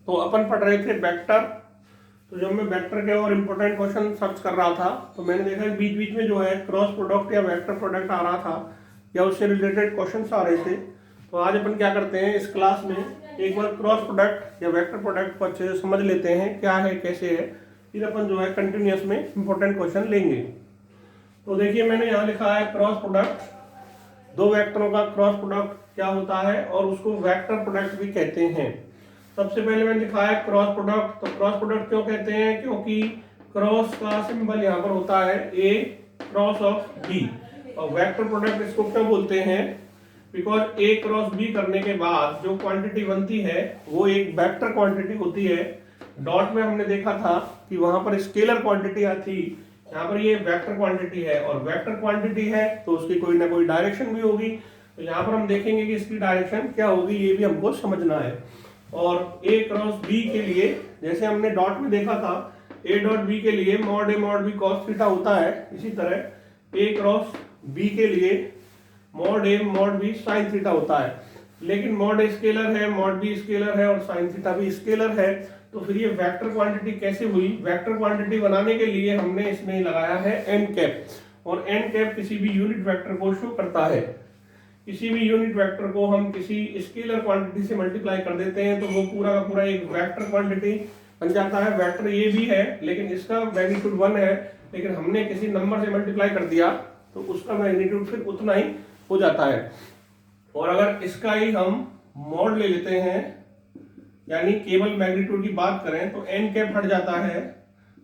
तो अपन पढ़ रहे थे वेक्टर। तो जब मैं वेक्टर के और इम्पोर्टेंट क्वेश्चन सर्च कर रहा था तो मैंने देखा बीच बीच में जो है क्रॉस प्रोडक्ट या वेक्टर प्रोडक्ट आ रहा था या उससे रिलेटेड क्वेश्चन आ रहे थे। तो आज अपन क्या करते हैं, इस क्लास में एक बार क्रॉस प्रोडक्ट या वेक्टर प्रोडक्ट को अच्छे से समझ लेते हैं क्या है कैसे है, फिर अपन जो है कंटिन्यूस में इम्पोर्टेंट क्वेश्चन लेंगे। तो देखिए मैंने यहाँ लिखा है क्रॉस प्रोडक्ट, दो वेक्टरों का क्रॉस प्रोडक्ट क्या होता है और उसको वेक्टर प्रोडक्ट भी कहते हैं। सबसे पहले मैंने लिखा है क्रॉस प्रोडक्ट। तो क्रॉस प्रोडक्ट क्यों कहते हैं, क्योंकि क्रॉस का सिंबल यहाँ पर होता है ए क्रॉस ऑफ बी। और वेक्टर प्रोडक्ट इसको क्यों बोलते हैं, बिकॉज ए क्रॉस बी करने के बाद जो क्वांटिटी बनती है वो एक वेक्टर क्वांटिटी होती है। डॉट में हमने देखा था कि वहां पर स्केलर क्वांटिटी थी, यहाँ पर ये वेक्टर क्वांटिटी है और वेक्टर क्वांटिटी है तो उसकी कोई ना कोई डायरेक्शन भी होगी। तो यहाँ पर हम देखेंगे कि इसकी डायरेक्शन क्या होगी, ये भी हमको समझना है। और ए क्रॉस बी के लिए जैसे हमने डॉट में देखा था, ए डॉट बी के लिए mod a mod B cos theta होता है, इसी तरह ए क्रॉस बी के लिए mod a mod b sine theta होता है। लेकिन मॉड ए स्केलर है, मॉड बी स्केलर है और साइन थीटा भी स्केलर है। तो फिर ये वेक्टर क्वांटिटी कैसे हुई, वेक्टर क्वांटिटी बनाने के लिए हमने इसमें लगाया है एन कैप। और एन कैप किसी भी यूनिट वेक्टर को शो करता है। किसी भी यूनिट वेक्टर को हम किसी स्केलर क्वांटिटी से मल्टीप्लाई कर देते हैं तो वो पूरा का पूरा एक वेक्टर क्वांटिटी बन जाता है। वेक्टर ये भी है लेकिन इसका मैग्नीट्यूड 1 है, लेकिन हमने किसी नंबर से मल्टीप्लाई कर दिया तो उसका मैग्नीट्यूड फिर उतना ही हो जाता है। और अगर इसका ही हम मॉड ले लेते हैं, यानी केवल मैग्नीट्यूड की बात करें, तो एन कैप हट जाता है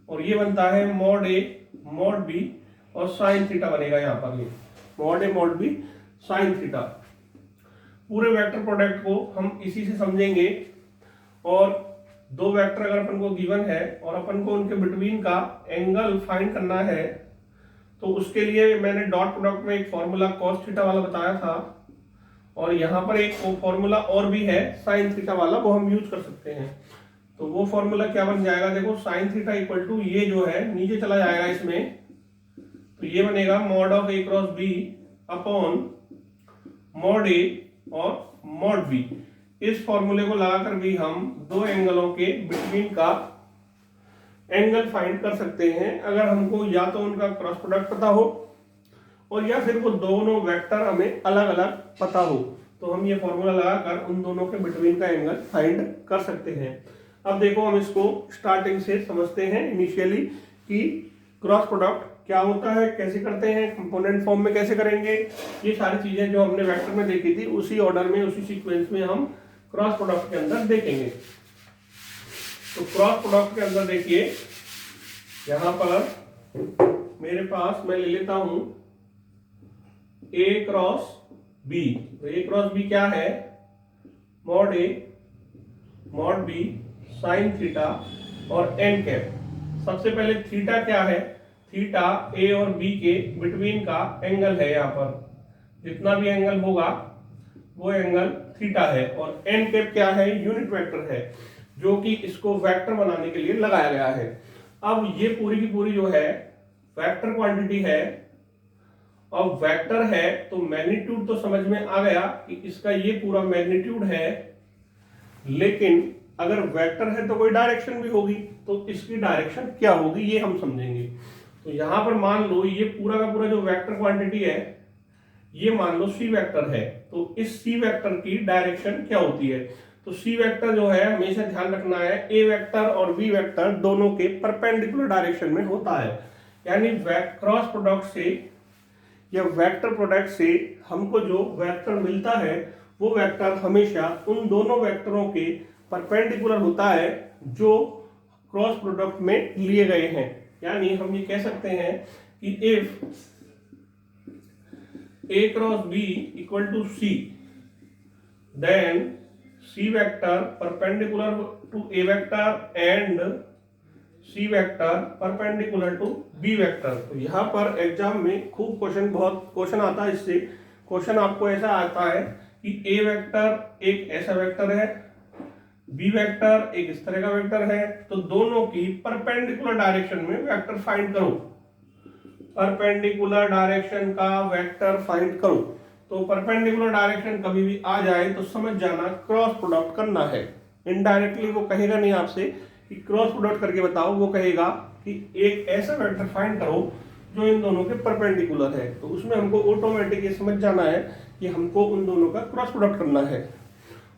और ये बनता है मॉड ए मॉड बी और साइन थीटा बनेगा। यहाँ पर ये mod a mod b sine theta. पूरे वेक्टर प्रोडक्ट को हम इसी से समझेंगे। और दो वेक्टर अगर अपन को गिवन है और अपन को उनके बिटवीन का एंगल फाइंड करना है तो उसके लिए मैंने डॉट प्रोडक्ट में एक फॉर्मूला कॉस थीटा वाला बताया था और यहाँ पर एक फॉर्मूला और भी है साइन थीटा वाला, वो हम यूज कर सकते हैं। तो वो फॉर्मूला क्या बन जाएगा, देखो साइन थीटा इक्वल टू ये जो है नीचे चला जाएगा इसमें, तो ये बनेगा mod of A cross B upon mod A और मॉड बी। इस फॉर्मूले को लगाकर भी हम दो एंगलों के बिटवीन का एंगल फाइंड कर सकते हैं, अगर हमको या तो उनका क्रॉस प्रोडक्ट पता हो और या फिर वो दोनों वेक्टर हमें अलग अलग पता हो, तो हम ये फॉर्मूला लगाकर उन दोनों के बिटवीन का एंगल फाइंड कर सकते हैं। अब देखो हम इसको स्टार्टिंग से समझते हैं इनिशियली कि क्रॉस प्रोडक्ट क्या होता है, कैसे करते हैं, कंपोनेंट फॉर्म में कैसे करेंगे। ये सारी चीजें जो हमने वेक्टर में देखी थी उसी ऑर्डर में उसी सीक्वेंस में हम क्रॉस प्रोडक्ट के अंदर देखेंगे। तो क्रॉस प्रोडक्ट के अंदर देखिए यहां पर मेरे पास मैं ले लेता हूं ए क्रॉस बी। तो ए क्रॉस बी क्या है, mod a mod b sine theta और एन कैप। सबसे पहले थीटा क्या है, थीटा ए और बी के बिटवीन का एंगल है। यहाँ पर जितना भी एंगल होगा वो एंगल थीटा है। और एन कैप क्या है, यूनिट वेक्टर है जो कि इसको वेक्टर बनाने के लिए लगाया गया है। अब ये पूरी की पूरी जो है वेक्टर क्वांटिटी है और वेक्टर है तो मैग्नीट्यूड तो समझ में आ गया कि इसका ये पूरा मैग्नीट्यूड है, लेकिन अगर वेक्टर है तो कोई डायरेक्शन भी होगी, तो इसकी डायरेक्शन क्या होगी ये हम समझेंगे। तो यहां पर मान लो ये पूरा का पूरा जो वेक्टर क्वांटिटी है ये मान लो सी वेक्टर है, तो इस सी वेक्टर की डायरेक्शन क्या होती है। तो सी वेक्टर जो है हमेशा ध्यान रखना है ए वेक्टर और बी वेक्टर दोनों के परपेंडिकुलर डायरेक्शन में होता है। यानी क्रॉस प्रोडक्ट से या वेक्टर प्रोडक्ट से हमको जो वेक्टर मिलता है वो वेक्टर हमेशा उन दोनों वेक्टरों के परपेंडिकुलर होता है जो क्रॉस प्रोडक्ट में लिए गए हैं। यानी हम ये कह सकते हैं कि if a cross b equal to c then c vector perpendicular to a vector and c vector perpendicular to b vector. तो यहाँ पर एग्जाम में खूब बहुत क्वेश्चन आता है। इससे क्वेश्चन आपको ऐसा आता है कि ए वेक्टर एक ऐसा वेक्टर है, बी वेक्टर एक इस तरह का वेक्टर है, तो दोनों की परपेंडिकुलर डायरेक्शन में वेक्टर फाइंड करो। परपेंडिकुलर डायरेक्शन का वेक्टर फाइंड करो। तो परपेंडिकुलर डायरेक्शन कभी भी आ जाए तो समझ जाना क्रॉस प्रोडक्ट करना है। इनडायरेक्टली वो कहेगा नहीं आपसे कि क्रॉस प्रोडक्ट करके बताओ, वो कहेगा कि एक ऐसा वेक्टर फाइंड करो जो इन दोनों के परपेंडिकुलर है। तो उसमें हमको ऑटोमेटिकली समझ जाना है कि हमको उन दोनों का क्रॉस प्रोडक्ट करना है।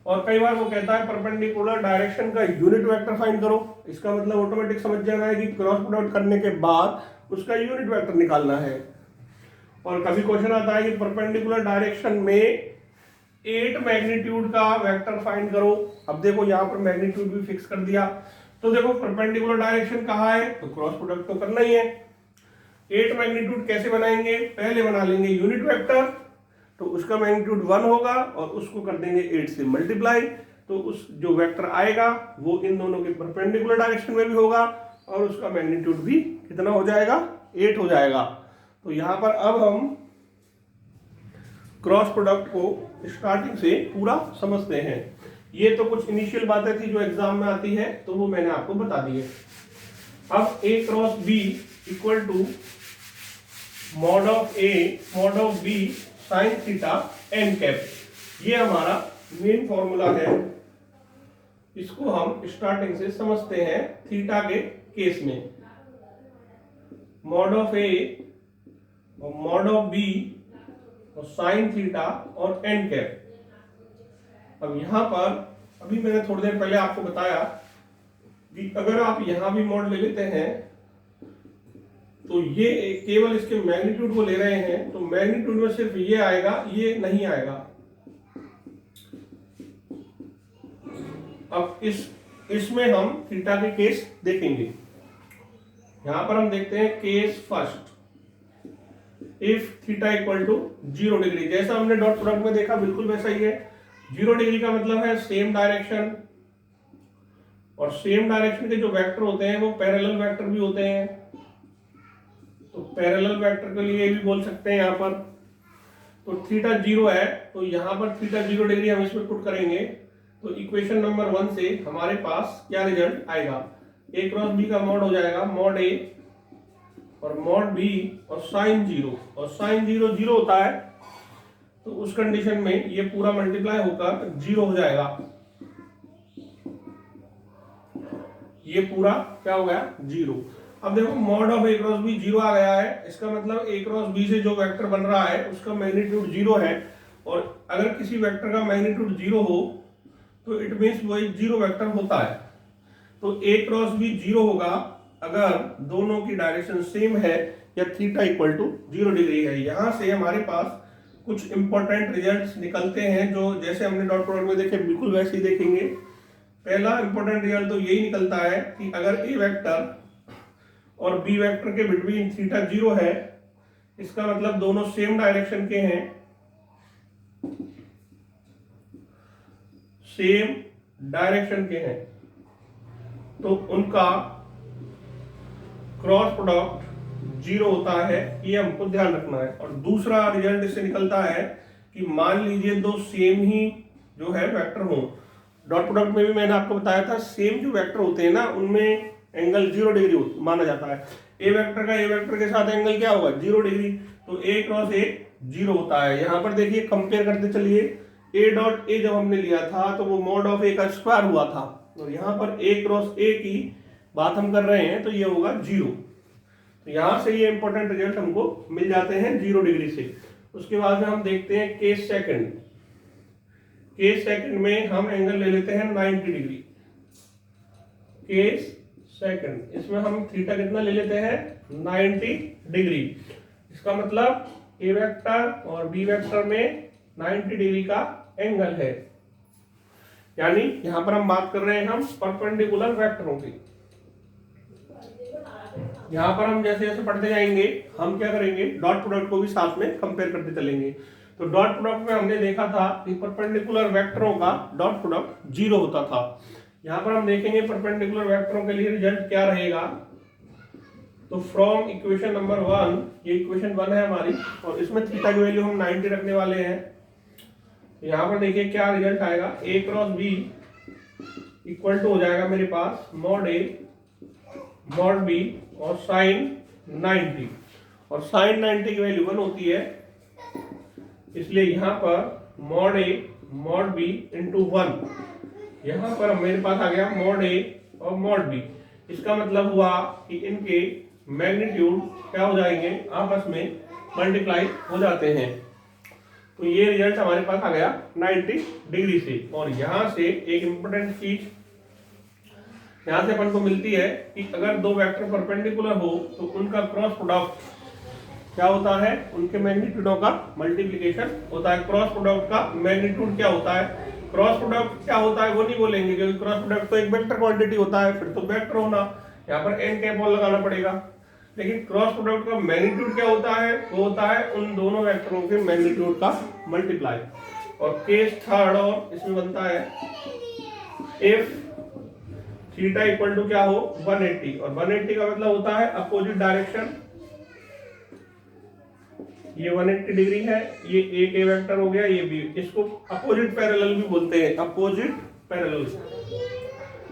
और कई बार वो कहता है परपेंडिकुलर डायरेक्शन का यूनिट वेक्टर फाइंड करो, इसका मतलब ऑटोमेटिक समझ जाना है कि क्रॉस प्रोडक्ट करने के बाद उसका यूनिट वेक्टर निकालना है। और कभी क्वेश्चन आता है कि परपेंडिकुलर डायरेक्शन में 8 मैग्नीट्यूड का वेक्टर फाइंड करो। अब देखो यहाँ पर मैग्नीट्यूड भी फिक्स कर दिया, तो देखो परपेंडिकुलर डायरेक्शन कहाँ है, तो क्रॉस प्रोडक्ट तो करना ही है। 8 मैग्नीट्यूड कैसे बनाएंगे, पहले बना लेंगे यूनिट वेक्टर, तो उसका मैग्नीट्यूड 1 होगा और उसको कर देंगे 8 से मल्टीप्लाई, तो उस जो वेक्टर आएगा वो इन दोनों के परपेंडिकुलर डायरेक्शन में भी होगा और उसका मैग्नीट्यूड भी कितना हो जाएगा, 8 हो जाएगा। तो यहाँ पर अब हम क्रॉस प्रोडक्ट को स्टार्टिंग से पूरा समझते हैं। ये तो कुछ इनिशियल बातें थी जो एग्जाम में आती है, तो वो मैंने आपको बता दी है। अब A cross B equal to mod of A mod of B sine theta n cap, ये हमारा मेन फॉर्मूला है। इसको हम स्टार्टिंग से समझते हैं थीटा के केस में। मॉड ऑफ A और मॉड ऑफ B और साइन थीटा और n कैप। अब यहां पर अभी मैंने थोड़ी देर पहले आपको बताया कि अगर आप यहां भी मॉड ले लेते हैं तो ये केवल इसके मैग्नीट्यूड को ले रहे हैं, तो मैग्नीट्यूड में सिर्फ ये आएगा, ये नहीं आएगा। अब इसमें हम थीटा के केस देखेंगे। यहां पर हम देखते हैं case first, if theta equal to 0 degree. जैसा हमने डॉट प्रोडक्ट में देखा बिल्कुल वैसा ही है। 0 डिग्री का मतलब है सेम डायरेक्शन, और सेम डायरेक्शन के जो वेक्टर होते हैं वो पैरेलल वेक्टर भी होते हैं। तो पैरेलल वेक्टर के लिए भी बोल सकते हैं यहाँ पर। तो थीटा 0 है, तो यहाँ पर थीटा 0 डिग्री हम इसमें पुट करेंगे, तो इक्वेशन नंबर 1 से हमारे पास क्या रिजल्ट आएगा, A क्रॉस B का मॉड हो जाएगा मॉड A और मॉड B और साइन 0, और साइन 0 0 होता है, तो उस कंडीशन में ये पूरा मल्टीप्लाई होकर 0 हो जाएगा। ये पूरा क्या हो गया, 0। अब देखो mod of A cross B 0 आ गया है, इसका मतलब A क्रॉस B से जो वेक्टर बन रहा है उसका मैग्नीट्यूड 0 है, और अगर किसी वेक्टर का मैग्नीट्यूड 0 हो तो इट मींस वही 0 वेक्टर होता है। तो A क्रॉस B 0 होगा अगर दोनों की डायरेक्शन सेम है या थीटा इक्वल टू 0 डिग्री है। यहां से हमारे पास कुछ इंपॉर्टेंट रिजल्ट्स निकलते हैं, जो जैसे हमने डॉट प्रोडक्ट में देखे बिल्कुल वैसे ही देखेंगे। पहला इंपॉर्टेंट रिजल्ट तो यही निकलता है कि अगर A वेक्टर और B वेक्टर के बिटवीन थीटा 0 है, इसका मतलब दोनों सेम डायरेक्शन के हैं, सेम डायरेक्शन के हैं, तो उनका क्रॉस प्रोडक्ट 0 होता है। ये हमको ध्यान रखना है। और दूसरा रिजल्ट इससे निकलता है कि मान लीजिए दो सेम ही जो है वेक्टर हो, डॉट प्रोडक्ट में भी मैंने आपको बताया था सेम जो वेक्टर होते हैं ना उनमें एंगल 0 डिग्री माना जाता है। ए वेक्टर का ए वेक्टर के साथ एंगल क्या होगा, 0 डिग्री, तो ए क्रॉस ए 0 होता है। यहाँ पर देखिए कंपेयर करते चलिए, ए डॉट ए जब हमने लिया था तो वो मॉड ऑफ ए का स्क्वायर हुआ था, और यहाँ पर ए क्रॉस ए की बात हम कर रहे हैं तो ये होगा 0। तो यहाँ से ये इंपॉर्टेंट रिजल्ट हमको मिल जाते हैं 0 डिग्री से। उसके बाद में हम देखते हैं केस सेकंड। केस सेकंड में हम एंगल ले लेते हैं 90 डिग्री। केस सेकंड, इसमें हम थीटा कितना ले लेते हैं, 90 डिग्री। इसका मतलब ए वेक्टर और बी वेक्टर में 90 डिग्री का एंगल है, यानी यहां पर हम बात कर रहे हैं हम परपेंडिकुलर वेक्टरों की। यहां पर हम जैसे जैसे पढ़ते जाएंगे हम क्या करेंगे, डॉट प्रोडक्ट को भी साथ में कंपेयर करते चलेंगे। तो डॉट प्रोडक्ट में हमने देखा था कि परपेंडिकुलर वेक्टरों का डॉट प्रोडक्ट 0 होता था। यहां पर हम देखेंगे परपेंडिकुलर वेक्टरों के लिए रिजल्ट क्या रहेगा। तो फ्रॉम इक्वेशन नंबर 1, ये इक्वेशन 1 है हमारी, और इसमें थीटा की वैल्यू हम 90 रखने वाले हैं। यहां पर देखिए क्या रिजल्ट आएगा, ए क्रॉस बी इक्वल टू हो जाएगा मेरे पास मॉड ए मॉड बी और साइन 90, और साइन 90 की वैल्यू 1 होती है, इसलिए यहां पर mod a mod B into 1 यहाँ पर मेरे पास आ गया मॉड ए और मॉड बी। इसका मतलब हुआ कि इनके मैग्नीट्यूड क्या हो जाएंगे, आपस में मल्टीप्लाई हो जाते हैं। तो ये रिजल्ट हमारे पास आ गया 90 डिग्री से। और यहाँ से एक इंपॉर्टेंट चीज यहाँ से अपन को मिलती है कि अगर दो वेक्टर परपेंडिकुलर हो तो उनका क्रॉस प्रोडक्ट क्या होता है, उनके मैग्नीट्यूडों का मल्टीप्लिकेशन होता है। क्रॉस प्रोडक्ट का मैग्नीट्यूड क्या होता है, क्रॉस प्रोडक्ट क्या होता है वो नहीं बोलेंगे, क्योंकि क्रॉस प्रोडक्ट तो एक वेक्टर क्वांटिटी होता है, फिर तो वेक्टर होना, यहाँ पर एन कैप और लगाना पड़ेगा। लेकिन क्रॉस प्रोडक्ट का मैग्नीट्यूड क्या होता है, वो होता है उन दोनों वेक्टरों के मैग्नीट्यूड का मल्टीप्लाई। और केस थर्ड और इसमें बनता है इफ थीटा इक्वल टू क्या हो 180, और 180 का मतलब होता है अपोजिट डायरेक्शन। ये 180 डिग्री है, ये एक ए वेक्टर हो गया, ये बी। इसको अपोजिट पैरेलल भी बोलते हैं, अपोजिट पैरेलल।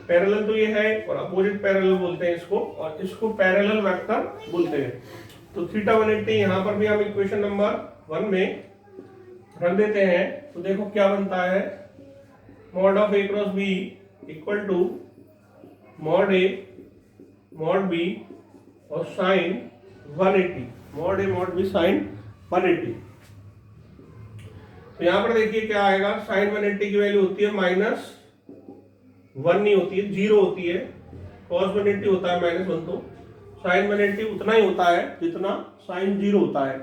पैरेलल तो ये है और अपोजिट पैरेलल बोलते हैं इसको, और इसको पैरेलल वेक्टर बोलते हैं। तो थीटा 180 यहाँ पर भी हम इक्वेशन नंबर 1 में रख देते हैं। तो देखो क्या बनता है, mod of A cross b equal to mod a mod b और sine 180, mod a mod b sine 180। तो यहां पर देखिए क्या आएगा, साइन 180 की वैल्यू होती है -1 नहीं होती है, 0 होती है। कॉस 180 होता है -1, तो साइन 180 उतना ही होता है जितना साइन 0 होता है।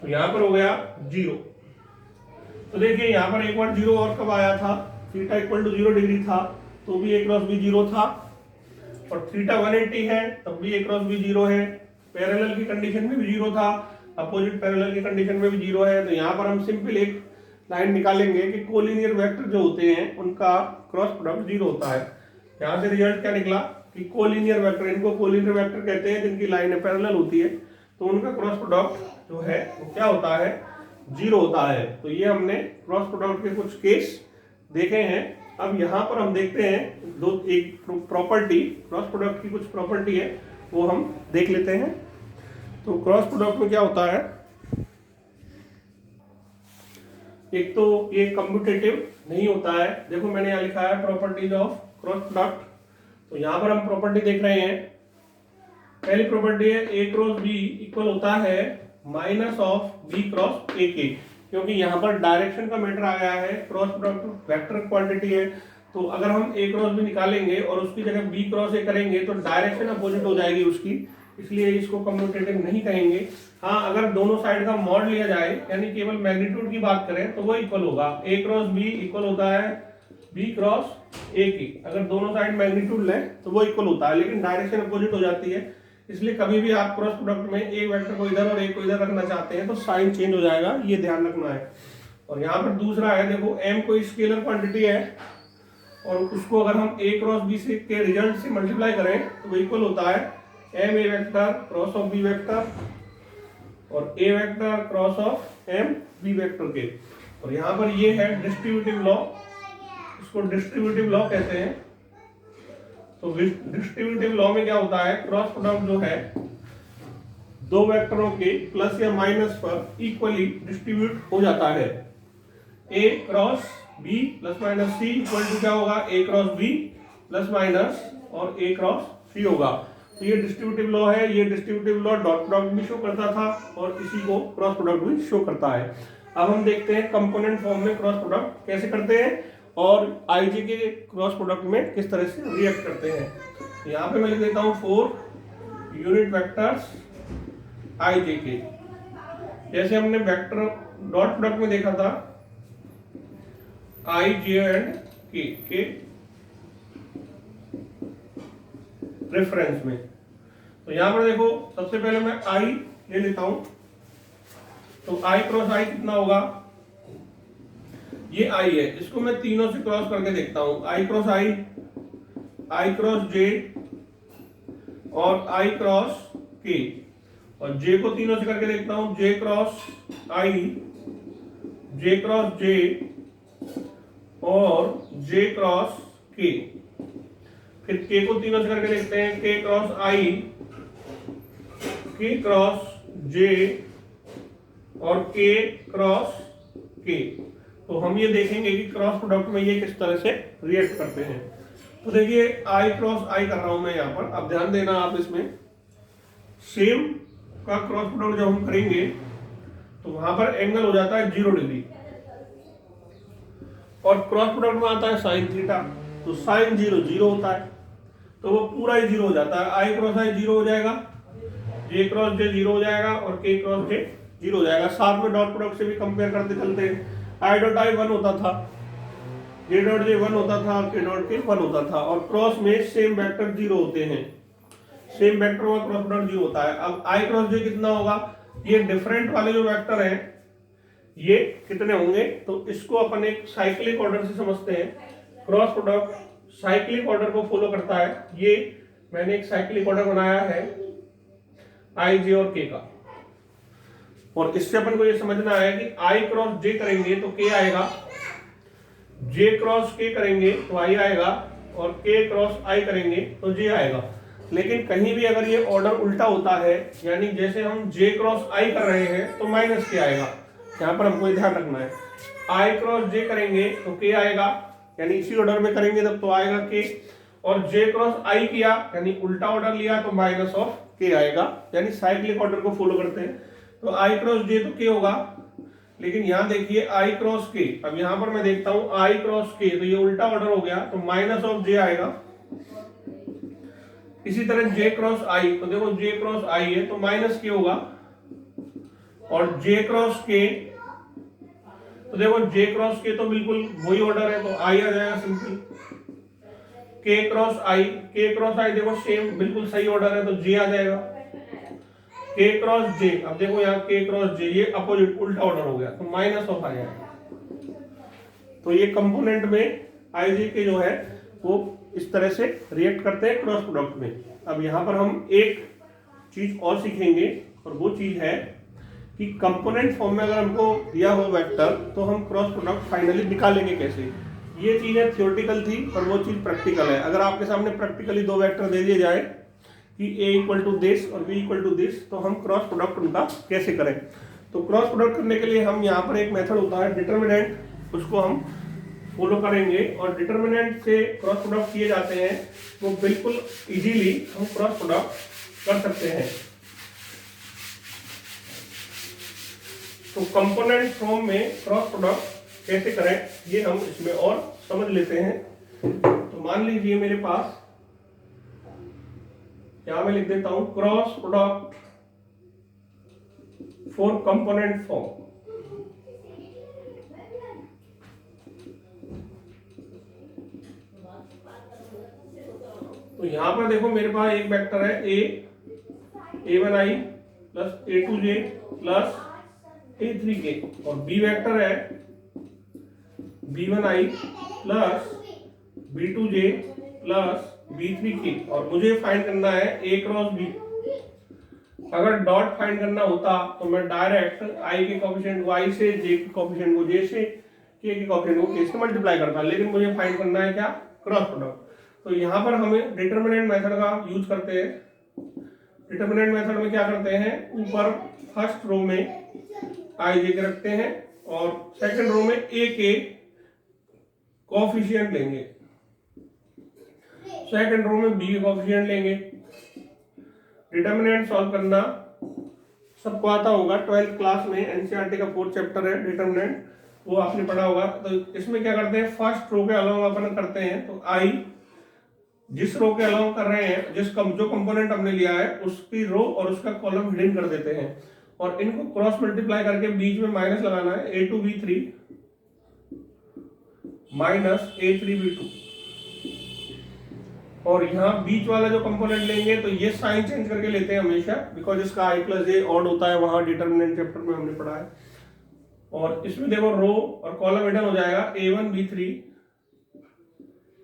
तो यहां पर हो गया 0। तो देखिए यहां पर एक बार 0 और कब आया था, थीटा इक्वल टू 0 डिग्री था तो भी ए क्रॉस बी 0 था, और थीटा 180 है तब भी ए क्रॉस बी 0 है। पैरेलल की कंडीशन में भी 0 था, अपोजिट पैरेलल की कंडीशन में भी 0 है। तो यहाँ पर हम सिंपल एक लाइन निकालेंगे कि कोलिनियर वेक्टर जो होते हैं उनका क्रॉस प्रोडक्ट 0 होता है। यहाँ से रिजल्ट क्या निकला कि कोलिनियर वेक्टर, इनको कोलिनियर वेक्टर कहते हैं जिनकी लाइनें पैरेलल होती है, तो उनका क्रॉस प्रोडक्ट जो है वो क्या होता है, 0 होता है। तो ये हमने क्रॉस प्रोडक्ट के कुछ केस देखे हैं। अब यहाँ पर हम देखते हैं एक प्रॉपर्टी, क्रॉस प्रोडक्ट की कुछ प्रॉपर्टी है वो हम देख लेते हैं। तो क्रॉस प्रोडक्ट में क्या होता है, एक तो ये कम्यूटेटिव नहीं होता है। देखो मैंने यहाँ लिखा है प्रॉपर्टीज ऑफ क्रॉस प्रोडक्ट। तो यहाँ पर हम प्रॉपर्टी देख रहे हैं। पहली प्रॉपर्टी है ए क्रॉस बी इक्वल होता है minus of b cross a के, क्योंकि यहाँ पर डायरेक्शन का मैटर आ गया है, क्रॉस प्रोडक्ट वेक्टर क्वांटिटी है। तो अगर हम ए क्रॉस बी निकालेंगे और उसकी जगह बी क्रॉस ए करेंगे तो डायरेक्शन अपोजिट हो जाएगी उसकी, इसलिए इसको कम्यूटेटिव नहीं कहेंगे। हाँ, अगर दोनों साइड का मॉड लिया जाए यानी केवल मैग्नीट्यूड की बात करें तो वो इक्वल होगा, ए क्रॉस बी इक्वल होता है बी क्रॉस ए की। अगर दोनों साइड मैग्नीट्यूड लें तो वो इक्वल होता है, लेकिन डायरेक्शन अपोजिट हो जाती है। इसलिए कभी भी आप क्रॉस प्रोडक्ट में एक वेक्टर को इधर और एक को इधर रखना चाहते हैं तो साइन चेंज हो जाएगा, ये ध्यान रखना है। और यहाँ पर दूसरा है, देखो m कोई स्केलर क्वांटिटी है और उसको अगर हम a क्रॉस b से के रिजल्ट से मल्टीप्लाई करें तो वो इक्वल होता है m a vector cross of b vector और a vector cross of m b vector के। और यहाँ पर ये है डिस्ट्रीब्यूटिव लॉ, इसको डिस्ट्रीब्यूटिव लॉ कहते हैं। तो डिस्ट्रीब्यूटिव लॉ में क्या होता है, क्रॉस प्रोडक्ट जो है दो वेक्टरों के प्लस या माइनस पर इक्वली डिस्ट्रीब्यूट हो जाता है। A cross B plus minus C equal to क्या होगा, A cross B plus minus और ए क्रॉस सी होगा। तो ये डिस्ट्रीब्यूटिव लॉ है। ये डिस्ट्रीब्यूटिव लॉ डॉट प्रोडक्ट भी शो करता था और इसी को क्रॉस प्रोडक्ट भी शो करता है। अब हम देखते हैं कंपोनेंट फॉर्म में क्रॉस प्रोडक्ट कैसे करते हैं और आईजे के क्रॉस प्रोडक्ट में किस तरह से रिएक्ट करते हैं। यहाँ पे मैं लिख देता हूँ 4 यूनिट वेक्टर्स आईजे के। जैसे हमने वेक्टर डॉट प्रोडक्ट में देखा था आई जे एंड के रेफरेंस में। तो यहां पर देखो सबसे पहले मैं आई ले लेता हूं, तो आई क्रॉस आई कितना होगा, ये आई है, इसको मैं तीनों से क्रॉस करके देखता हूं, आई क्रॉस जे और आई क्रॉस के। और जे को तीनों से करके देखता हूं, जे क्रॉस आई, जे क्रॉस जे और जे क्रॉस के। फिर के को तीनों से करके देखते हैं, के क्रॉस आई, के क्रॉस जे और के क्रॉस के। तो हम ये देखेंगे कि क्रॉस प्रोडक्ट में ये किस तरह से रिएक्ट करते हैं। तो देखिए आई क्रॉस आई कर रहा हूं मैं यहाँ पर, अब ध्यान देना आप इसमें, सेम का क्रॉस प्रोडक्ट जब हम करेंगे तो वहां पर एंगल हो जाता है 0 डिग्री, और क्रॉस प्रोडक्ट में आता है साइन थीटा, तो साइन 0 0 होता है, तो वो पूरा ही 0 हो जाता है। आई क्रॉस आई 0 हो जाएगा, जे क्रॉस जे 0 हो जाएगा, और के क्रॉस जे 0 हो जाएगा। साथ में डॉट प्रोडक्ट से भी कंपेयर करते चलते हैं। आई डॉट आई 1 होता था, जे डॉट जे 1 होता था, के डॉट के 1 होता था, और क्रॉस में सेम वेक्टर 0 होते हैं, सेम वेक्टर में क्रॉस प्रोडक्ट 0 होता है। अब आई क्रॉस जे कितना होगा, ये डिफरेंट वाले जो वेक्टर हैं ये कितने होंगे, तो इसको अपन एक साइक्लिक ऑर्डर से समझते हैं। क्रॉस प्रोडक्ट साइक्लिक ऑर्डर को फॉलो करता है। ये मैंने एक साइक्लिक ऑर्डर बनाया है आई जे और के का, और इससे अपन को ये समझना है कि आई क्रॉस जे करेंगे तो के आएगा, जे क्रॉस के करेंगे तो आई आएगा, और के क्रॉस आई करेंगे तो जे आएगा। लेकिन कहीं भी अगर ये ऑर्डर उल्टा होता है, यानी जैसे हम जे क्रॉस आई कर रहे हैं तो माइनस के आएगा, यहाँ पर हमको ध्यान रखना है। आई क्रॉस जे करेंगे तो के आएगा, यानी इसी ऑर्डर में करेंगे तब तो आएगा के, और जे क्रॉस आई किया यानी उल्टा ऑर्डर लिया तो माइनस ऑफ के आएगा, यानी साइक्लिक ऑर्डर को फॉलो करते हैं। तो आई क्रॉस जे तो के होगा, लेकिन यहां देखिए आई क्रॉस के, अब यहां पर मैं देखता हूं आई क्रॉस के, तो ये उल्टा ऑर्डर हो गया, तो माइनस ऑफ जे आएगा। इसी तरह जे क्रॉस आई, तो देखो जे क्रॉस आई है तो माइनस के होगा, और जे क्रॉस के, तो देखो जे क्रॉस के तो बिल्कुल वही ऑर्डर है, तो आई आ जाएगा सिंपल। के क्रॉस आई, के क्रॉस आई देखो सेम बिल्कुल सही ऑर्डर है, तो जे आ जाएगा। के क्रॉस जे, अब देखो यहाँ के क्रॉस जे, ये अपोजिट उल्टा ऑर्डर हो गया, तो माइनस ऑफ आ जाएगा। तो ये कंपोनेंट में आई जे के जो है वो इस तरह से रिएक्ट करते हैं क्रॉस प्रोडक्ट में। अब यहाँ पर हम एक चीज और सीखेंगे, और वो चीज है कि कंपोनेंट फॉर्म में अगर हमको दिया हो वेक्टर तो हम क्रॉस प्रोडक्ट फाइनली निकालेंगे कैसे। ये चीजें थियोरेटिकल थी, और वो चीज प्रैक्टिकल है। अगर आपके सामने प्रैक्टिकली दो वेक्टर दे दिए जाए कि a इक्वल टू दिस और b इक्वल टू दिस, तो हम क्रॉस प्रोडक्ट उनका कैसे करें। तो क्रॉस प्रोडक्ट करने के लिए हम यहाँ पर एक मेथड होता है डिटर्मिनेंट, उसको हम फॉलो करेंगे, और डिटर्मिनेंट से क्रॉस प्रोडक्ट किए जाते हैं, वो बिल्कुल इजीली हम क्रॉस प्रोडक्ट कर सकते हैं। तो कंपोनेंट फॉर्म में क्रॉस प्रोडक्ट कैसे करें ये हम इसमें और समझ लेते हैं। तो मान लीजिए मेरे पास, यहां मैं लिख देता हूं cross product for component form. तो यहां पर देखो मेरे पास एक वेक्टर है a1i plus a2j plus a3k, और b वेक्टर है b1i plus b2j plus b3k, और मुझे फाइंड करना है a क्रॉस b। अगर डॉट फाइंड करना होता तो मैं डायरेक्ट i के कोएफिशिएंट को i से, j के कोएफिशिएंट को j से, k के कोएफिशिएंट को k से मल्टीप्लाई करता, लेकिन मुझे फाइंड करना है क्या, क्रॉस प्रोडक्ट। तो यहाँ पर हमें डिटर्मिनेंट मेथड का यूज करते हैं। डिटर्मिनेंट मेथड में क्या करते हैं, ऊपर फर्स्ट रो में आई जे के रखते हैं, और सेकंड रो में ए के कोएफिशिएंट लेंगे, सेकंड रो में बी के कोएफिशिएंट लेंगे। डिटर्मिनेंट सॉल्व करना सबको आता होगा, 12th क्लास में एनसीईआरटी का 4th चैप्टर है डिटर्मिनेंट, वो आपने पढ़ा होगा। तो इसमें क्या करते हैं, फर्स्ट रो के अलाउ अपन करते हैं, तो आई जिस रो के अलाउ कर रहे हैं, जो कंपोनेंट हमने लिया है उसकी रो और उसका कॉलम हिडन कर देते हैं, और इनको क्रॉस मल्टीप्लाई करके बीच में माइनस लगाना है, a2b3 माइनस a3b2, और यहाँ बीच वाला जो कंपोनेंट लेंगे तो ये साइन चेंज करके लेते हैं हमेशा, बिकॉज इसका i प्लस ए ऑड होता है, वहां डिटर्मिनेंट चैप्टर में हमने पढ़ा है। और इसमें देखो रो और कॉलम हिडन हो जाएगा a1b3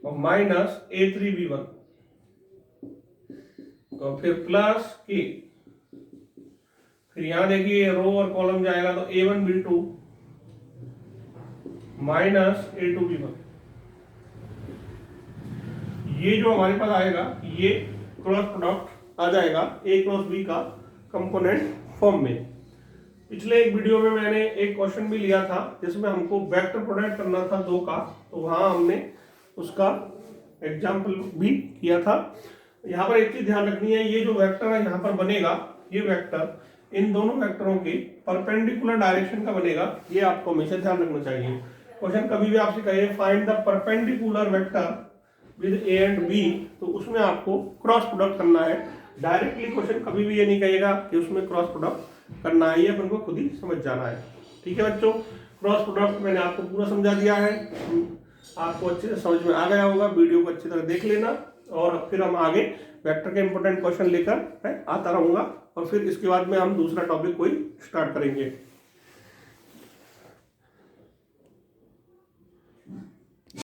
और माइनस a3b1, तो फिर प्लस के, फिर यहां देखिए रो और कॉलम जाएगा तो a1b2 माइनस a2b1। ये जो हमारे पास आएगा ये क्रॉस प्रोडक्ट आ जाएगा a क्रॉस b का कंपोनेंट फॉर्म में। पिछले एक वीडियो में मैंने एक क्वेश्चन भी लिया था जिसमें हमको वेक्टर प्रोडक्ट करना था 2 का, तो वहाँ हमने उसका एग्जाम्पल भी किया था। यहाँ पर एक चीज ध्यान रखनी है, ये जो वेक्टर है यहाँ पर बनेगा, ये वेक्टर इन दोनों वेक्टरों के परपेंडिकुलर डायरेक्शन का बनेगा, ये आपको हमेशा ध्यान रखना चाहिए। क्वेश्चन कभी भी आपसे कहे find the perpendicular vector with a and b, तो उसमें आपको क्रॉस प्रोडक्ट करना है। डायरेक्टली क्वेश्चन कभी भी ये नहीं कहेगा कि उसमें क्रॉस प्रोडक्ट करना है, ये अपन को खुद ही समझ जाना है। ठीक है बच्चों, क्रॉस प्रोडक्ट मैंने आपको पूरा समझा दिया है, आपको अच्छे से समझ में आ गया होगा। वीडियो को अच्छी तरह देख लेना और फिर हम आगे वेक्टर के इंपॉर्टेंट क्वेश्चन लेकर आता रहूंगा और फिर इसके बाद में हम दूसरा टॉपिक कोई स्टार्ट करेंगे।